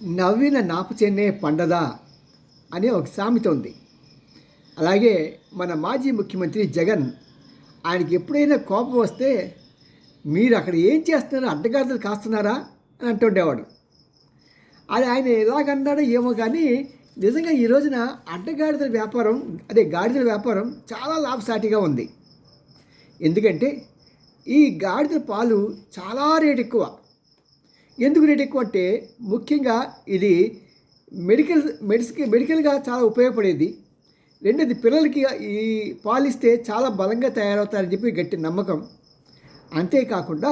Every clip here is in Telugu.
నవ్విన నాపు చెన్నే పండదా అనే ఒక సామెత ఉంది. అలాగే మన మాజీ ముఖ్యమంత్రి జగన్, ఆయనకి ఎప్పుడైనా కోపం వస్తే మీరు అక్కడ ఏం చేస్తున్నారో అడ్డగాడిదలు కాస్తున్నారా అని అంటుండేవాడు. అది ఆయన ఎలాగన్నాడో ఏమో కానీ నిజంగా ఈ రోజున అడ్డగాడిదల వ్యాపారం, అదే గాడిదల వ్యాపారం చాలా లాభసాటిగా ఉంది. ఎందుకంటే ఈ గాడిదల పాలు చాలా రేటు ఎక్కువ. ఎందుకు రేట్ ఎక్కువ అంటే ముఖ్యంగా ఇది మెడికల్గా చాలా ఉపయోగపడేది. రెండోది పిల్లలకి ఈ పాలు ఇస్తే చాలా బలంగా తయారవుతారని చెప్పి గట్టి నమ్మకం. అంతేకాకుండా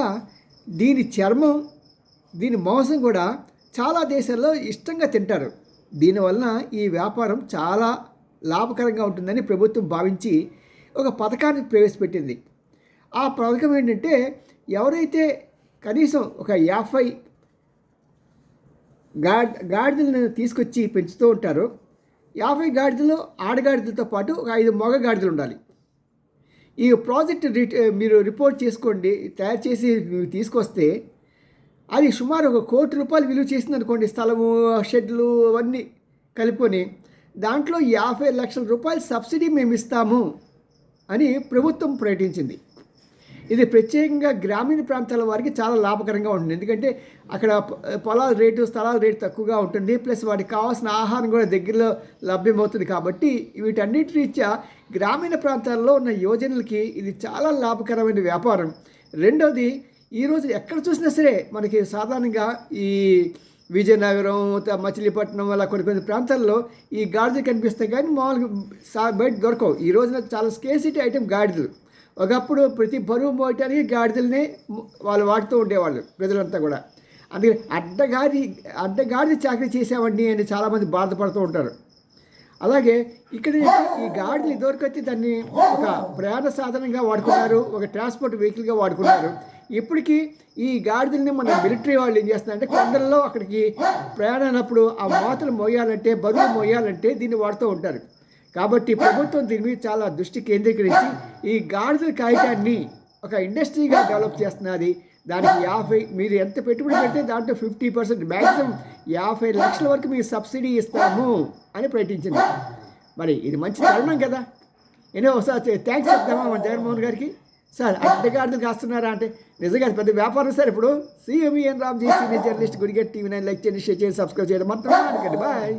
దీని చర్మం, దీని మాంసం కూడా చాలా దేశాల్లో ఇష్టంగా తింటారు. దీనివలన ఈ వ్యాపారం చాలా లాభకరంగా ఉంటుందని ప్రభుత్వం భావించి ఒక పథకాన్ని ప్రవేశపెట్టింది. ఆ పథకం ఏంటంటే ఎవరైతే కనీసం ఒక 50 గాడిదలను తీసుకొచ్చి పెంచుతూ ఉంటారో, 50 గాడిదలు ఆడగాడిదలతో పాటు ఒక 5 మగ గాడిదలు ఉండాలి. ఈ ప్రాజెక్ట్ మీరు రిపోర్ట్ చేసుకోండి, తయారు చేసి తీసుకొస్తే అది సుమారు ₹1 కోటి విలువ చేసింది అనుకోండి. స్థలము, షెడ్లు అవన్నీ కలుపుకొని దాంట్లో ₹50 లక్షల సబ్సిడీ మేము ఇస్తాము అని ప్రభుత్వం ప్రకటించింది. ఇది ప్రత్యేకంగా గ్రామీణ ప్రాంతాల వారికి చాలా లాభకరంగా ఉంటుంది. ఎందుకంటే అక్కడ పొలాల రేటు, స్థలాల రేటు తక్కువగా ఉంటుంది. ప్లస్ వాటికి కావాల్సిన ఆహారం కూడా దగ్గరలో లభ్యమవుతుంది. కాబట్టి వీటన్నిటి రీత్యా గ్రామీణ ప్రాంతాల్లో ఉన్న యువజనులకి ఇది చాలా లాభకరమైన వ్యాపారం. రెండవది, ఈరోజు ఎక్కడ చూసినా సరే మనకి సాధారణంగా ఈ విజయనగరం, మచిలీపట్నం అలా కొన్ని ప్రాంతాల్లో ఈ గాడిదలు కనిపిస్తాయి, కానీ మామూలుగా బయట దొరకవు. ఈ రోజున చాలా స్కేర్సిటీ ఐటెం గాడిదలు. ఒకప్పుడు ప్రతి బరువు మోయటానికి గాడిదలనే వాళ్ళు వాడుతూ ఉండేవాళ్ళు ప్రజలంతా కూడా. అందుకని అడ్డగాడిద చాకరీ చేసామండి అని చాలామంది బాధపడుతూ ఉంటారు. అలాగే ఇక్కడ ఈ గాడిదలు ఇదివరకొచ్చి దాన్ని ఒక ప్రయాణ సాధనంగా వాడుకున్నారు, ఒక ట్రాన్స్పోర్ట్ వెహికల్గా వాడుకున్నారు. ఇప్పటికీ ఈ గాడిదల్ని మన మిలిటరీ వాళ్ళు ఏం చేస్తున్నారంటే కొండల్లో అక్కడికి ప్రయాణమైనప్పుడు ఆ మోతలు మోయాలంటే, బరువు మోయాలంటే దీన్ని వాడుతూ ఉంటారు. కాబట్టి ప్రభుత్వం దీని మీద చాలా దృష్టి కేంద్రీకరించి ఈ గాడిదల కాగితాన్ని ఒక ఇండస్ట్రీగా డెవలప్ చేస్తున్నది. దానికి మీరు ఎంత పెట్టుబడి పెడితే దాంట్లో 50%, మ్యాక్సిమం 50 లక్షల వరకు మీకు సబ్సిడీ ఇస్తాము అని ప్రకటించింది. మరి ఇది మంచి తరుణం కదా. ఒకసారి థ్యాంక్స్ చెప్తామా మన జగన్మోహన్ గారికి. సార్ అడ్డగాడిదలు కాస్తున్నారా అంటే నిజంగా పెద్ద వ్యాపారం సార్. ఇప్పుడు CMEN రామ్జీ, సీనియర్ జర్నలిస్ట్, గుడిగట్ TV9 లైక్ చేయండి, షేర్ చేయండి, సబ్స్క్రైబ్ చేయడం మాత్రం. బాయ్.